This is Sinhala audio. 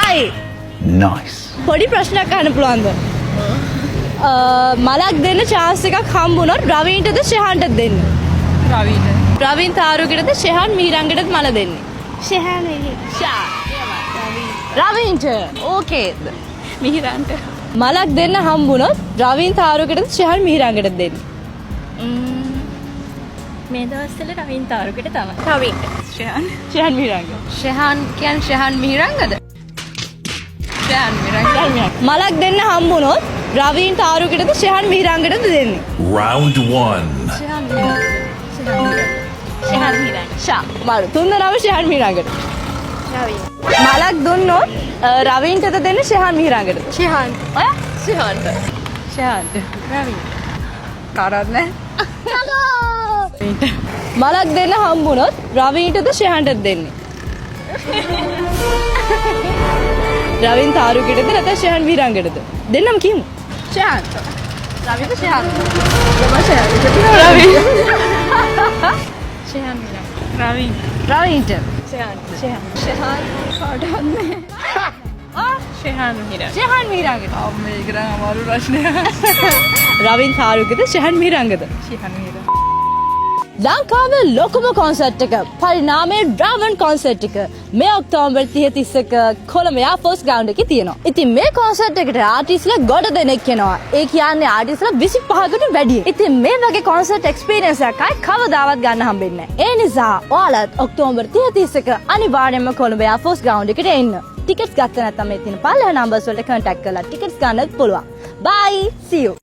හයි. Nice. පොඩි ප්‍රශ්නයක් අහන්න පුළුවන්ද? මලක් දෙන්න chance එකක් හම්බුනොත් රවීන්ටද ශෙහාන්ටද දෙන්න? රවීට. රවීන් තාරුගෙටද ශෙහාන් මීරංගෙටද මල දෙන්නේ? ශෙහාන් වෙයි. ෂා. රවීන්ට. ඕකේ. මිහිරන්ට. මලක් දෙන්න හම්බුනොත් රවීන් තාරුගෙටද ශෙහාන් මීරංගෙටද දෙන්නේ? මේ දවස්වල රවීන් තාරුකට තමයි. රවීන්ට. ශෙහාන්. ශෙහාන් මීරංග. ශෙහාන් කියන්නේ ශෙහාන් මිහිරංගද? ශෙහාන් මිහිරංග. මලක් දෙන්න හම්බුනොත් රවීන් තාරුගෙටද ශෙහාන් මීරංගෙටද දෙන්නේ? Round 1. ශෙහාන් මිහිරංග. ශෙහාන් මිහිරංග. ෂා. මරු. තුන්දෙනාම ශෙහාන් මීරංගෙට. රවීන්. මලක් දුන්නොත් රවීන්ටද දෙන්නේ ශෙහාන් මීරංගෙටද? ශෙහාන්. ඔයා? ශෙහාන්ට. ශෙහාන්ට. රවීන්. කරත් නෑ. මලක් දෙන්න හම්බුනොත් රවීන්ටද ශෙහාන්ටද දෙන්නේ? රවීන් තාරුගෙටද නැත්නම් ශෙහාන් මීරංගෙටද? දෙන්නම කියමු. ශෙහාන්ට. රවීන්ට ශෙහාන්ට. රවීන්. ශෙහාන් මිහිරංග. රවීන්. රවීන්ට. ශෙහාන්ට. ශෙහාන්. කාටවත් ශෙහාන් මිහිරංග. ශෙහාන් මීරංගෙට. මේක නම් අමාරු ප්‍රශ්නයක්. රවීන් තාරුගෙද ශෙහාන් මීරංගෙද? ශෙහාන් මිහිරංග. ලංකාවේ ලොකුම කොන්සර්ට් එක පරිණාමයේ ඩ්‍රාවන් කොන්සර්ට් එක මේ ඔක්තෝබර් 30 කොළඹ යාෆෝස් ග්‍රවුන්ඩ් එකේ තියෙනවා. ඉතින් මේ කොන්සර්ට් එකට ආටිස්ලා ගොඩ දෙනෙක් එනවා. ඒ කියන්නේ ආටිස්ලා 25කට වැඩි. ඉතින් මේ වගේ කොන්සර්ට් එක්ස්පීරියන්ස් එකක් අය කවදාවත් ගන්න හම්බෙන්නේ නැහැ. ඒ නිසා ඔයාලත් ඔක්තෝබර් 30 අනිවාර්යයෙන්ම කොළඹ යාෆෝස් ග්‍රවුන්ඩ් එකට එන්න. ටිකට්ස් ගත්ත නැත්නම් මේ තියෙන පල්ලෙහා නම්බර්ස් වලට කන්ටැක්ට් කරලා ටිකට්ස් ගන්නත් පුළුවන්. Bye. See you.